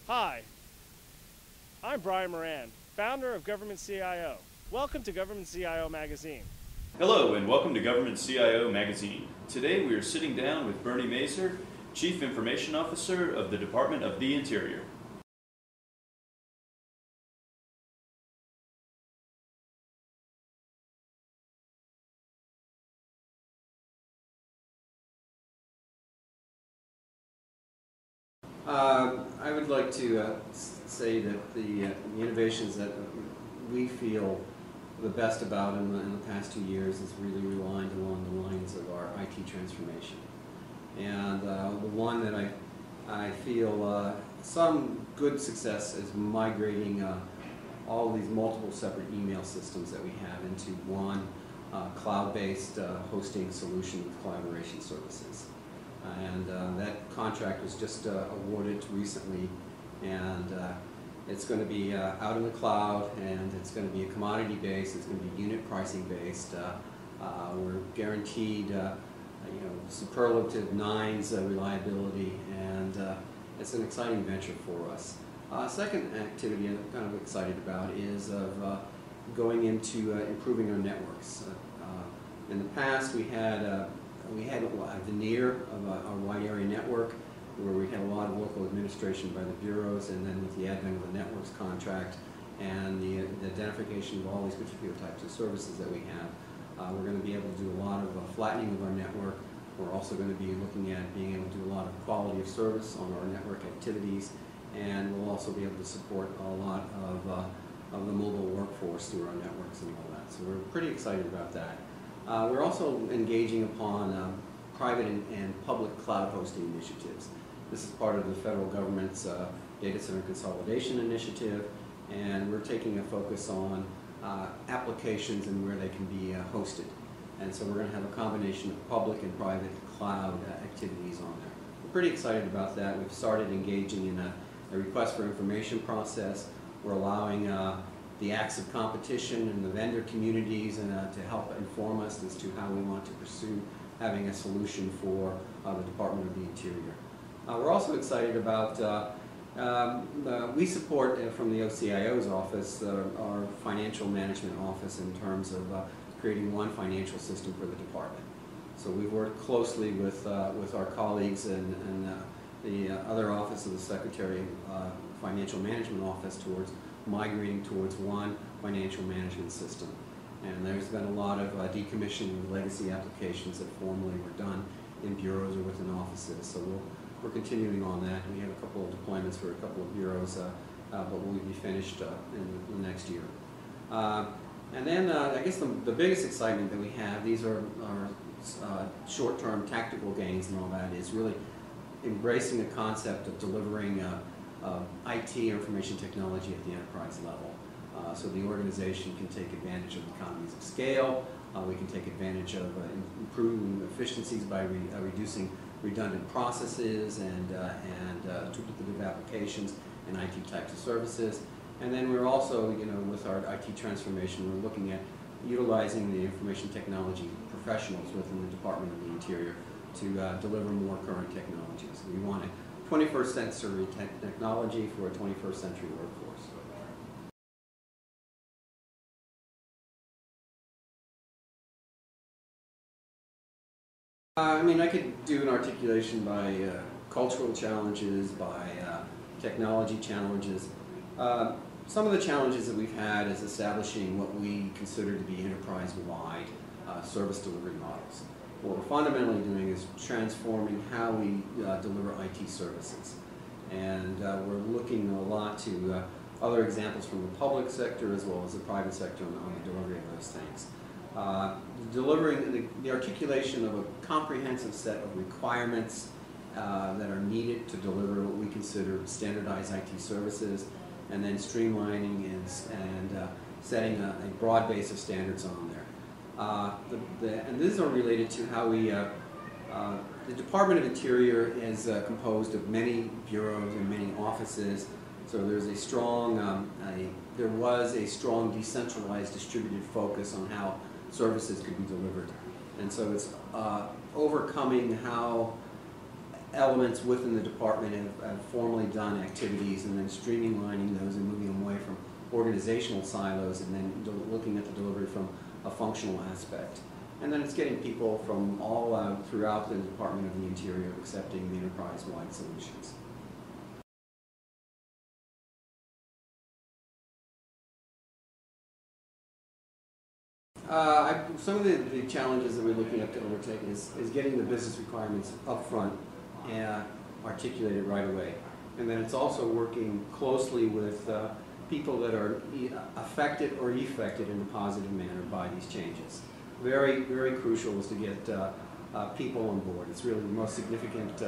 Hi, I'm Brian Moran, founder of Government CIO. Welcome to Government CIO Magazine. Hello and welcome to Government CIO Magazine. Today we are sitting down with Bernie Mazer, Chief Information Officer of the Department of the Interior. I would like to say that the innovations that we feel the best about in the past 2 years is really reliant along the lines of our IT transformation. And the one that I feel some good success is migrating all of these multiple separate email systems that we have into one cloud-based hosting solution with collaboration services. And that contract was just awarded recently, and it's going to be out in the cloud, and it's going to be a commodity based, it's going to be unit pricing based. We're guaranteed superlative 9s reliability, and it's an exciting venture for us. Second activity I'm kind of excited about is of going into improving our networks. In the past we had a veneer of our wide area network where we had a lot of local administration by the bureaus, and then with the advent of the networks contract and the identification of all these particular types of services that we have, we're going to be able to do a lot of flattening of our network. We're also going to be looking at being able to do a lot of quality of service on our network activities, and we'll also be able to support a lot of the mobile workforce through our networks and all that. So we're pretty excited about that. We're also engaging upon private and public cloud hosting initiatives. This is part of the federal government's data center consolidation initiative, and we're taking a focus on applications and where they can be hosted. And so we're going to have a combination of public and private cloud activities on there. We're pretty excited about that. We've started engaging in a request for information process. We're allowing the acts of competition and the vendor communities to help inform us as to how we want to pursue having a solution for the Department of the Interior. We're also excited about, we support from the OCIO's office, our financial management office, in terms of creating one financial system for the department. So we've worked closely with our colleagues and the other office of the Secretary Financial Management Office towards migrating towards one financial management system. And there's been a lot of decommissioning of legacy applications that formerly were done in bureaus or within offices. So we're continuing on that. We have a couple of deployments for a couple of bureaus, but we'll be finished in the next year. And then I guess the biggest excitement that we have, these are our short-term tactical gains and all that, is really embracing the concept of delivering IT information technology at the enterprise level. So the organization can take advantage of economies of scale. We can take advantage of improving efficiencies by reducing redundant processes and duplicative applications and IT types of services. And then we're also, with our IT transformation, we're looking at utilizing the information technology professionals within the Department of the Interior to deliver more current technologies. We want a 21st century technology for a 21st century workforce. I could do an articulation by cultural challenges, by technology challenges. Some of the challenges that we've had is establishing what we consider to be enterprise-wide service delivery models. What we're fundamentally doing is transforming how we deliver IT services. And we're looking a lot to other examples from the public sector as well as the private sector on the delivery of those things. Delivering the articulation of a comprehensive set of requirements that are needed to deliver what we consider standardized IT services, and then streamlining and setting a broad base of standards on there. And these are related to how we, the Department of Interior is composed of many bureaus and many offices, so there's a strong, there was a strong decentralized distributed focus on how services could be delivered. And so it's overcoming how elements within the department have formally done activities and then streamlining those and moving them away from organizational silos and then looking at the delivery from a functional aspect. And then it's getting people from all throughout the Department of the Interior accepting the enterprise-wide solutions. Some of the challenges that we're looking at to overtake is getting the business requirements up front and articulated right away. And then it's also working closely with people that are affected or effected in a positive manner by these changes. Very, very crucial is to get people on board. It's really the most significant,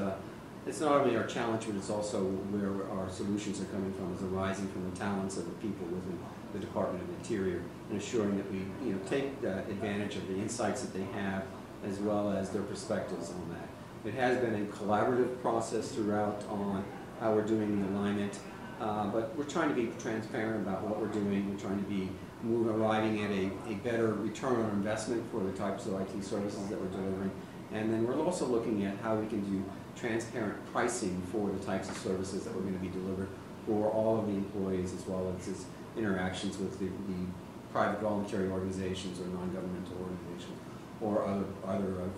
it's not only our challenge, but it's also where our solutions are coming from, is arising from the talents of the people within the Department of Interior, and assuring that we take advantage of the insights that they have as well as their perspectives on that. It has been a collaborative process throughout on how we're doing the alignment, but we're trying to be transparent about what we're doing. We're trying to be arriving at a better return on investment for the types of IT services that we're delivering. And then we're also looking at how we can do transparent pricing for the types of services that we're going to be delivered for all of the employees, as well as its interactions with the private voluntary organizations or non-governmental organizations or other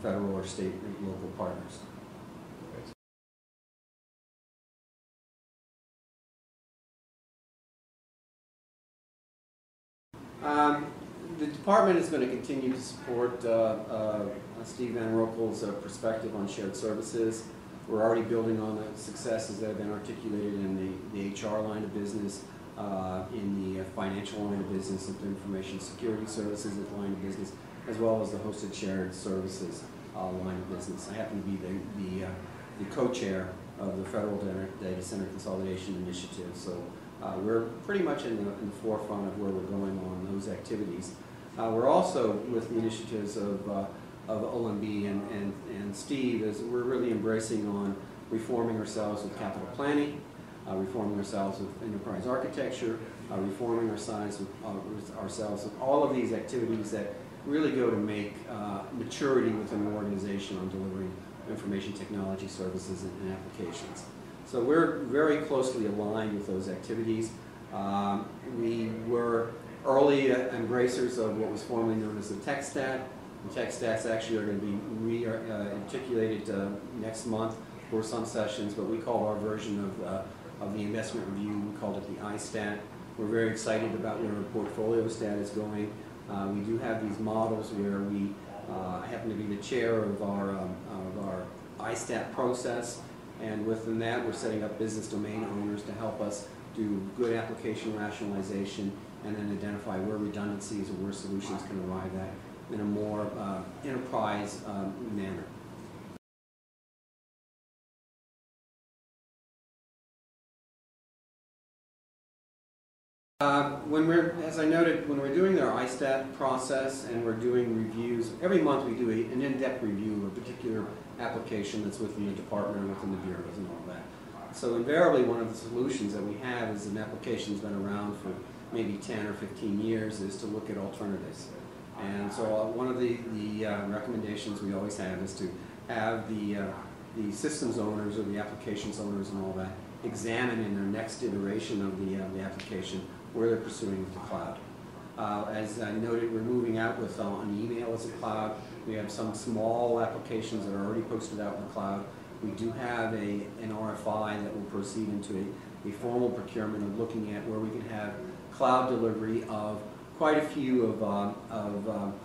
federal or state and local partners. The department is going to continue to support Steve Van Roekel's perspective on shared services. We're already building on the successes that have been articulated in the HR line of business, in the financial line of business, and the information security services line of business, as well as the hosted shared services line of business. I happen to be the co-chair of the Federal Data Center Consolidation Initiative, so we're pretty much in the forefront of where we're going on those activities. We're also, with the initiatives of OMB and Steve, we're really embracing on reforming ourselves with capital planning, reforming ourselves with enterprise architecture, reforming ourselves with all of these activities that really go to make maturity within an organization on delivering information technology services and applications. So we're very closely aligned with those activities. We were early embracers of what was formerly known as the tech stack. The tech stacks actually are going to be re-articulated next month for some sessions, but we call our version of the investment review, we called it the iStat. We're very excited about where our portfolio stat is going. We do have these models where we happen to be the chair of our iStat process, and within that we're setting up business domain owners to help us do good application rationalization and then identify where redundancies or where solutions can arrive at in a more enterprise manner. As I noted, when we're doing our iStat process and we're doing reviews, every month we do an in-depth review of a particular application that's within the department or within the bureaus and all that. So invariably one of the solutions that we have is an application that's been around for maybe 10 or 15 years is to look at alternatives. And so one of the recommendations we always have is to have the systems owners or the applications owners and all that examine in their next iteration of the application where they're pursuing with the cloud. As I noted, we're moving out with on email as a cloud. We have some small applications that are already posted out in the cloud. We do have an RFI that will proceed into a formal procurement of looking at where we can have cloud delivery of quite a few of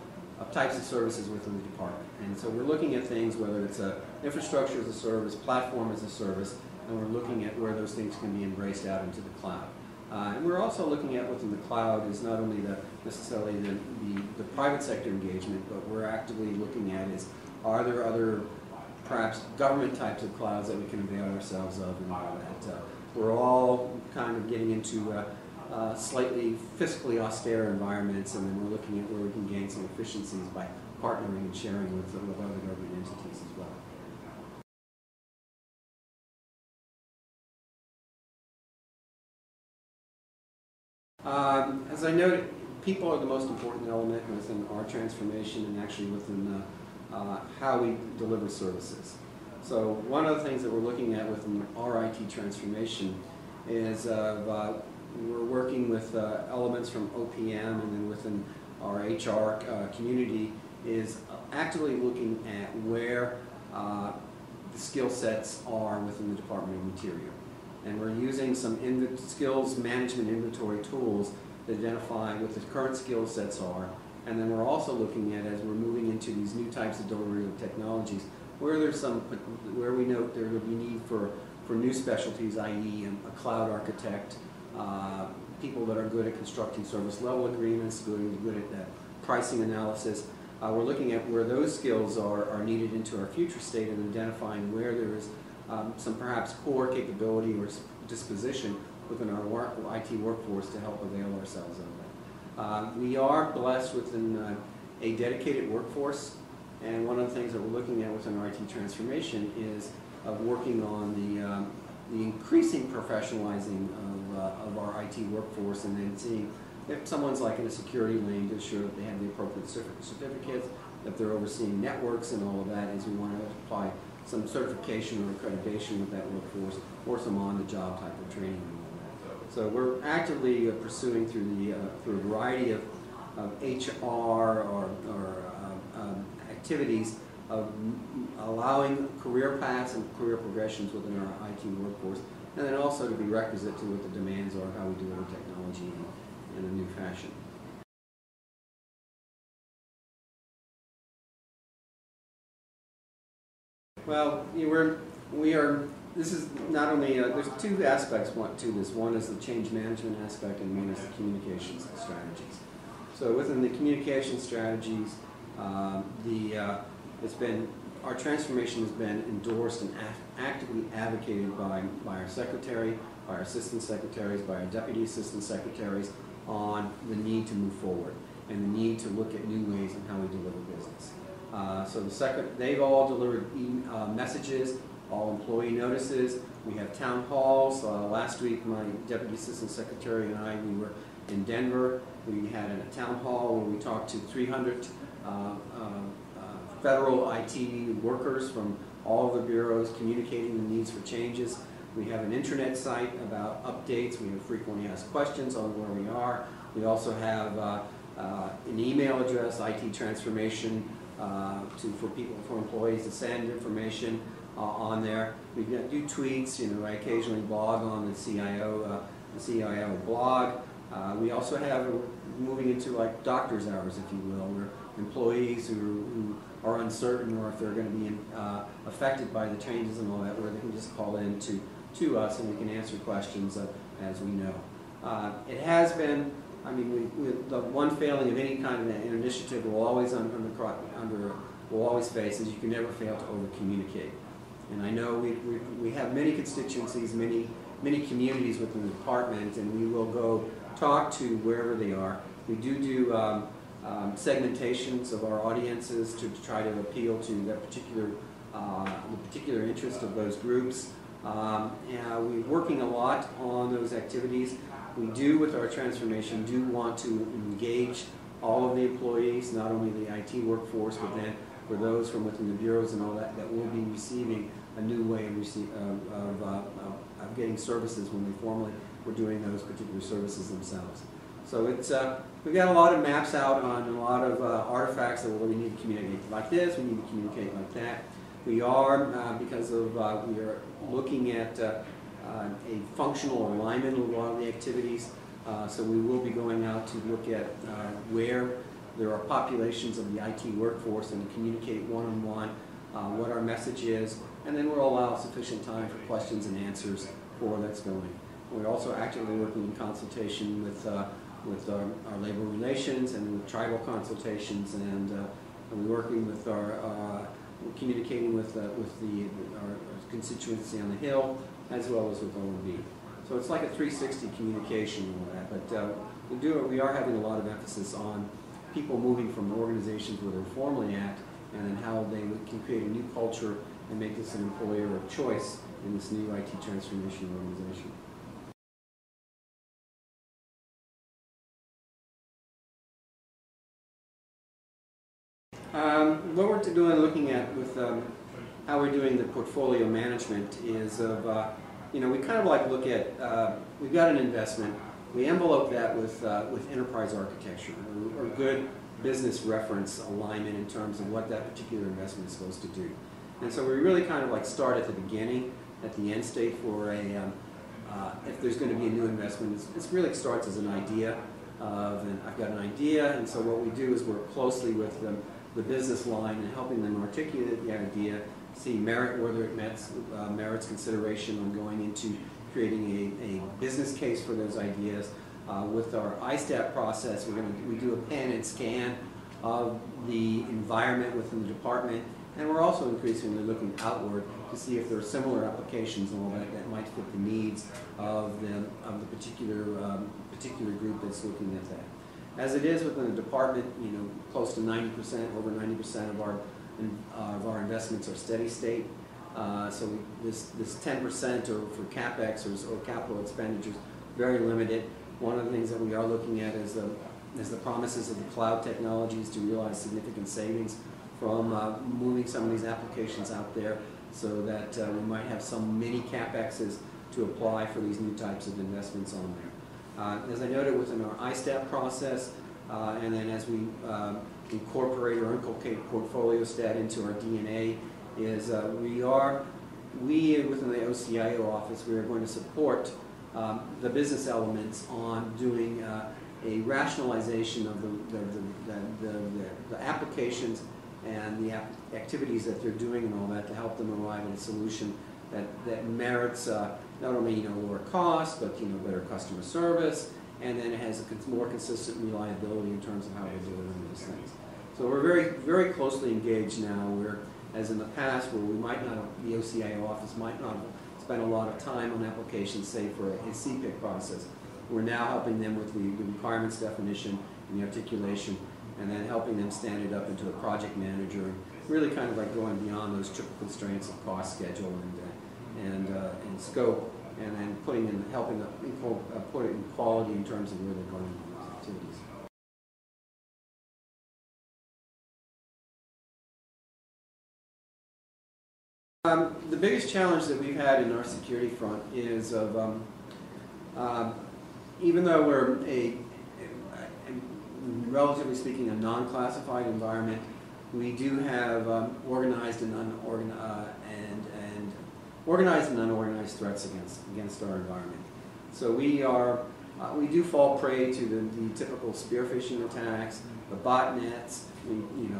types of services within the department. And so we're looking at things, whether it's infrastructure as a service, platform as a service, and we're looking at where those things can be embraced out into the cloud. And we're also looking at within the cloud is not only necessarily the private sector engagement, but we're actively looking at is, are there other perhaps government types of clouds that we can avail ourselves of and all that. We're all kind of getting into slightly fiscally austere environments, and then we're looking at where we can gain some efficiencies by partnering and sharing with other government entities as well. As I noted, people are the most important element within our transformation and actually within how we deliver services. So one of the things that we're looking at within our IT transformation is we're working with elements from OPM, and then within our HR community is actively looking at where the skill sets are within the Department of Interior. And we're using some skills management inventory tools to identify what the current skill sets are. And then we're also looking at, as we're moving into these new types of delivery of technologies, where we note there will be need for new specialties, i.e. a cloud architect, people that are good at constructing service level agreements, good at pricing analysis. We're looking at where those skills are needed into our future state and identifying where there is some perhaps core capability or disposition within our IT workforce to help avail ourselves of that. We are blessed within a dedicated workforce, and one of the things that we're looking at within our IT transformation is working on the increasing professionalizing of our IT workforce, and then seeing if someone's like in a security lane to ensure that they have the appropriate certificates, that they're overseeing networks and all of that, is we want to apply some certification or accreditation with that workforce, or some on-the-job type of training and all that. So we're actively pursuing through a variety of HR or activities of allowing career paths and career progressions within our IT workforce, and then also to be requisite to what the demands are, how we deliver technology in a new fashion. Well, this is not only, there's two aspects to this. One is the change management aspect, and one is the communications strategies. So within the communication strategies, our transformation has been endorsed and actively advocated by our secretary, by our assistant secretaries, by our deputy assistant secretaries, on the need to move forward and the need to look at new ways on how we deliver business. So they've all delivered messages, all employee notices. We have town halls. Last week, my deputy assistant secretary and I, we were in Denver. We had a town hall where we talked to 300 federal IT workers from all of the bureaus, communicating the needs for changes. We have an intranet site about updates. We have frequently asked questions on where we are. We also have an email address, IT transformation, for employees to send information on there. We do tweets. I occasionally blog on the CIO blog. We also have, moving into like doctor's hours, if you will, where employees who are uncertain, or if they're going to be affected by the changes and all that, where they can just call in to us and we can answer questions as we know. It has been, the one failing of any kind of an initiative we'll always face is you can never fail to over-communicate. And I know we have many constituencies, many communities within the department, and we will go talk to wherever they are. We do segmentations of our audiences to try to appeal to that the particular interest of those groups. We're working a lot on those activities. We do, with our transformation, want to engage all of the employees, not only the IT workforce, but then for those from within the bureaus and all that will be receiving a new way of getting services when they formally were doing those particular services themselves. So we've got a lot of maps out on a lot of artifacts that we need to communicate like this, we need to communicate like that. We are, because of, we are looking at a functional alignment of a lot of the activities. So we will be going out to look at where there are populations of the IT workforce and to communicate one-on-one what our message is, and then we'll allow sufficient time for questions and answers for that's going. We're also actively working in consultation with our labor relations and with tribal consultations, and we're working with communicating with our constituency on the Hill, as well as with OMB. So it's like a 360 communication and all that, but we are having a lot of emphasis on people moving from organizations where they're formally at, and then how they can create a new culture and make this an employer of choice in this new IT transformation organization. What we're doing, looking at with how we're doing the portfolio management is of, we kind of like look at, we've got an investment, we envelope that with enterprise architecture or good business reference alignment in terms of what that particular investment is supposed to do. And so we really kind of like start at the beginning, at the end state for if there's going to be a new investment. It really starts as an idea and I've got an idea, and so what we do is work closely with the business line and helping them articulate the idea, see merit, whether it merits consideration on going into creating a business case for those ideas. With our ISTAT process, we do a pan and scan of the environment within the department, and we're also increasingly looking outward to see if there are similar applications and all that might fit the needs of the particular group that's looking at that. As it is within the department, close to 90%, over 90% of our investments are steady state. So this 10% or for CapEx or capital expenditures, very limited. One of the things that we are looking at is the promises of the cloud technologies to realize significant savings from moving some of these applications out there, so that we might have some mini CapExes to apply for these new types of investments on there. As I noted within our ISTAT process, and then as we incorporate or inculcate portfolio stat into our DNA, is we within the OCIO office, we are going to support the business elements on doing a rationalization of the applications and the activities that they're doing and all that to help them arrive at a solution that merits not only lower cost, but better customer service, and then it has a more consistent reliability in terms of how we're delivering those things. So we're very, very closely engaged now, where, as in the past, where we might not, the OCIO office might not spend a lot of time on applications, say for a CPIC process. We're now helping them with the requirements definition and the articulation, and then helping them stand it up into a project manager, and really kind of like going beyond those triple constraints of cost, schedule, and scope, and then helping put it in quality in terms of where they're going in those activities. The biggest challenge that we've had in our security front is of, even though we're relatively speaking, a non-classified environment, we do have organized and unorganized threats against our environment. So we do fall prey to the typical spear phishing attacks, the botnets,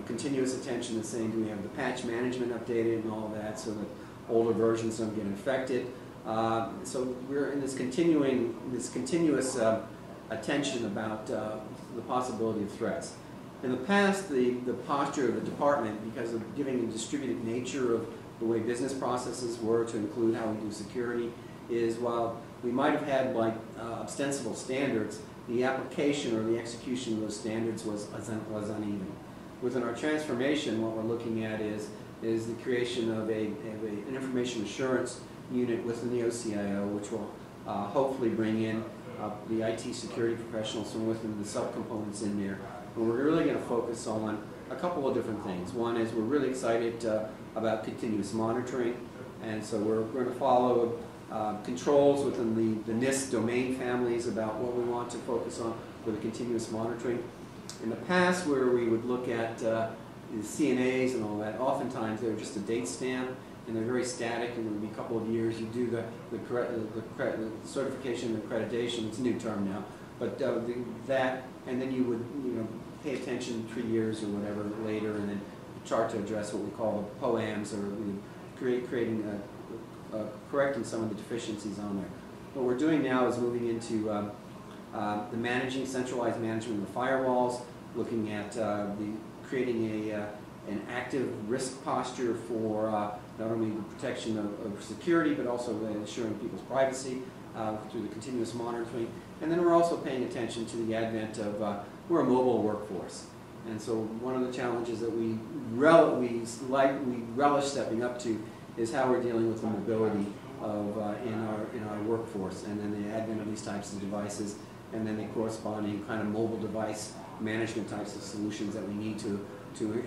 continuous attention to saying, do we have the patch management updated and all that, so that older versions don't get infected. So we're in this continuous attention about the possibility of threats. In the past, the posture of the department, because of giving the distributed nature of the way business processes were to include how we do security, is while we might have had ostensible standards, the application or the execution of those standards was uneven. Within our transformation, what we're looking at is the creation of an information assurance unit within the OCIO, which will hopefully bring in the IT security professionals from within the subcomponents in there. And we're really going to focus on a couple of different things. One is we're really excited about continuous monitoring, and so we're going to follow controls within the NIST domain families about what we want to focus on for the continuous monitoring. In the past, where we would look at the CNAs and all that, oftentimes they're just a date stamp, and they're very static, and it would be a couple of years. You do the certification and accreditation. It's a new term now, but that, and then you would pay attention 3 years or whatever later, and then chart to address what we call the POAMs, or correcting some of the deficiencies on there. What we're doing now is moving into the centralized management of the firewalls, looking at creating an active risk posture for not only the protection of security, but also ensuring people's privacy through the continuous monitoring. And then we're also paying attention to the advent of, we're a mobile workforce. And so one of the challenges that we relish stepping up to is how we're dealing with the mobility of in our workforce, and then the advent of these types of devices, and then the corresponding kind of mobile device management types of solutions that we need to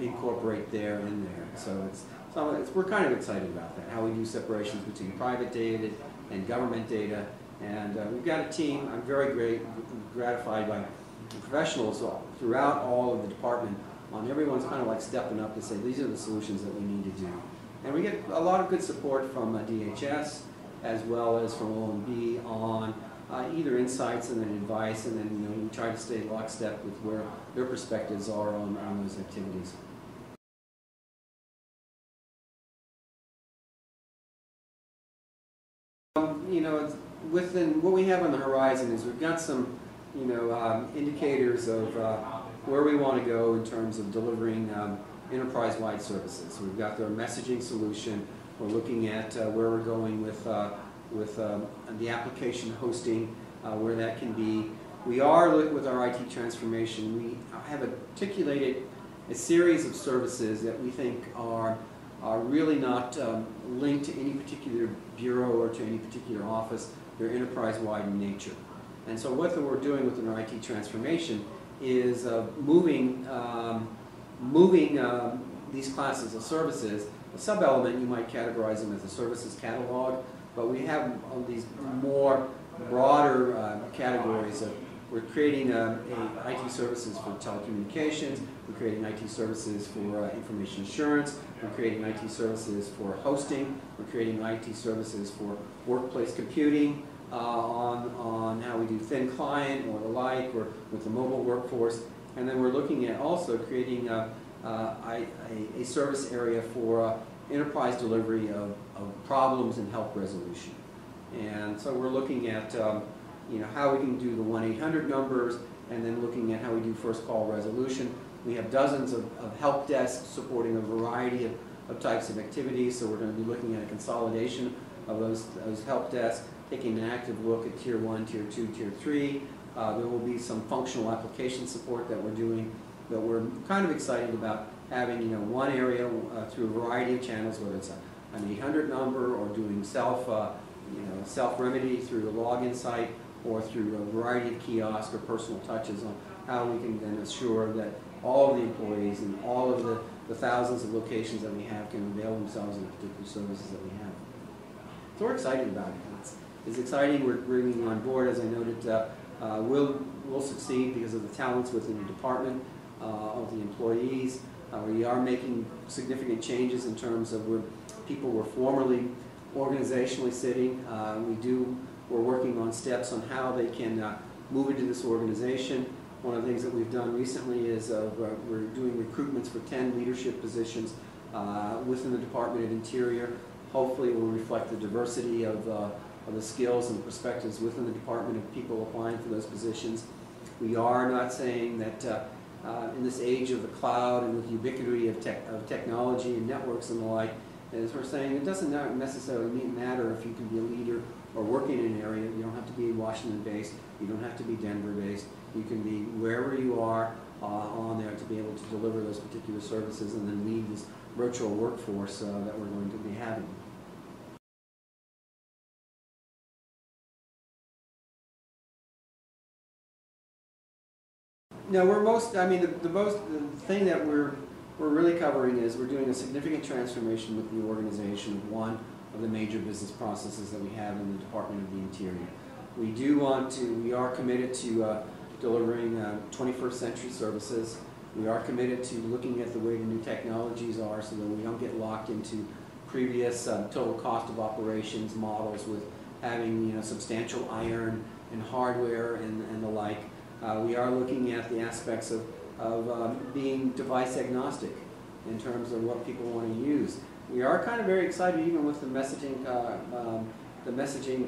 incorporate in there. So So we're kind of excited about that, how we do separations between private data and government data. And we've got a team. I'm very gratified by the professionals throughout all of the department on everyone's kind of like stepping up to say these are the solutions that we need to do. And we get a lot of good support from DHS as well as from OMB on either insights and then advice, and then we try to stay lockstep with where their perspectives are on those activities. Within what we have on the horizon is we've got some, indicators of where we want to go in terms of delivering enterprise-wide services. We've got their messaging solution. We're looking at where we're going with the application hosting, where that can be. We are, with our IT transformation, we have articulated a series of services that we think are really not linked to any particular bureau or to any particular office. They're enterprise-wide in nature. And so what we're doing within our IT transformation is moving these classes of services. A sub-element, you might categorize them as a services catalog, but we have these more broader categories of, we're creating IT services for telecommunications, we're creating IT services for information assurance, we're creating IT services for hosting, we're creating IT services for workplace computing, on how we do thin client or the like, or with the mobile workforce. And then we're looking at also creating a service area for enterprise delivery of problems and help resolution. And so we're looking at how we can do the 1-800 numbers, and then looking at how we do first call resolution. We have dozens of help desks supporting a variety of types of activities, so we're going to be looking at a consolidation of those help desks, taking an active look at Tier 1, Tier 2, Tier 3. There will be some functional application support that we're doing, that we're kind of excited about having one area through a variety of channels, whether it's an 800 number or doing self-remedy through the login site, or through a variety of kiosks or personal touches on how we can then assure that all of the employees and all of the thousands of locations that we have can avail themselves of the particular services that we have. So we're excited about it. It's exciting. We're bringing on board, as I noted, we'll succeed because of the talents within the department, of the employees. We are making significant changes in terms of where people were formerly organizationally sitting. We're working on steps on how they can move into this organization. One of the things that we've done recently is we're doing recruitments for 10 leadership positions within the Department of Interior. Hopefully it will reflect the diversity of the skills and perspectives within the department of people applying for those positions. We are not saying that in this age of the cloud and with the ubiquity of technology and networks and the like, as we're saying, it doesn't necessarily matter if you can be a leader or working in an area. You don't have to be Washington-based. You don't have to be Denver-based. You can be wherever you are on there to be able to deliver those particular services and then lead this virtual workforce that we're going to be having. No, the thing that we're really covering is we're doing a significant transformation with the organization of one of the major business processes that we have in the Department of the Interior. We are committed to delivering 21st century services. We are committed to looking at the way the new technologies are so that we don't get locked into previous total cost of operations models with having substantial iron and hardware and the like. We are looking at the aspects of being device agnostic in terms of what people want to use. We are kind of very excited even with the messaging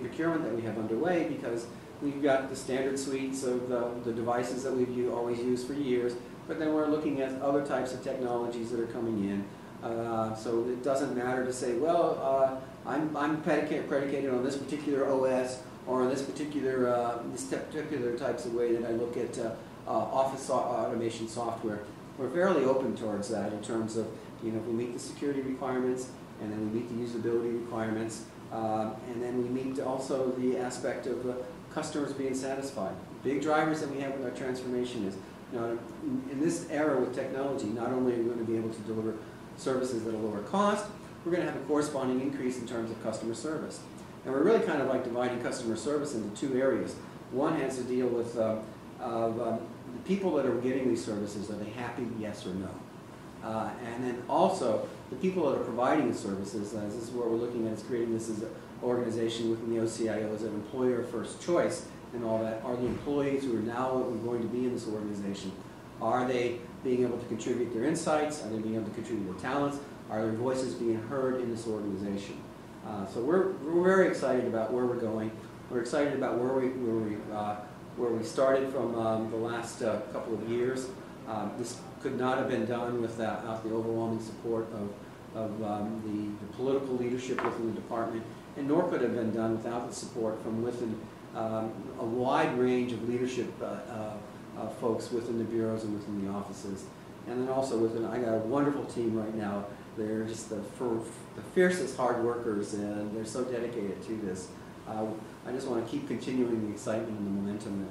procurement that we have underway, because we've got the standard suites of the devices that we've always used for years, but then we're looking at other types of technologies that are coming in. So it doesn't matter to say, well, I'm predicated on this particular OS or on this particular types of way that I look at office automation software. We're fairly open towards that in terms of, if we meet the security requirements, and then we meet the usability requirements, and then we meet also the aspect of customers being satisfied. Big drivers that we have with our transformation is, in this era with technology, not only are we going to be able to deliver services at a lower cost, we're going to have a corresponding increase in terms of customer service. And we're really kind of like dividing customer service into two areas. One has to deal with the people that are getting these services. Are they happy, yes or no? And then also the people that are providing the services. This is what we're looking at, is creating this as an organization within the OCIO as an employer first choice and all that. Are the employees who are now going to be in this organization, are they being able to contribute their insights? Are they being able to contribute their talents? Are their voices being heard in this organization? So we're very excited about where we're going. We're excited about where we started from the last couple of years. This could not have been done without the overwhelming support of the political leadership within the department, and nor could it have been done without the support from within a wide range of leadership folks within the bureaus and within the offices. And then also I got a wonderful team right now. They're just the fiercest hard workers, and they're so dedicated to this. I just want to keep continuing the excitement and the momentum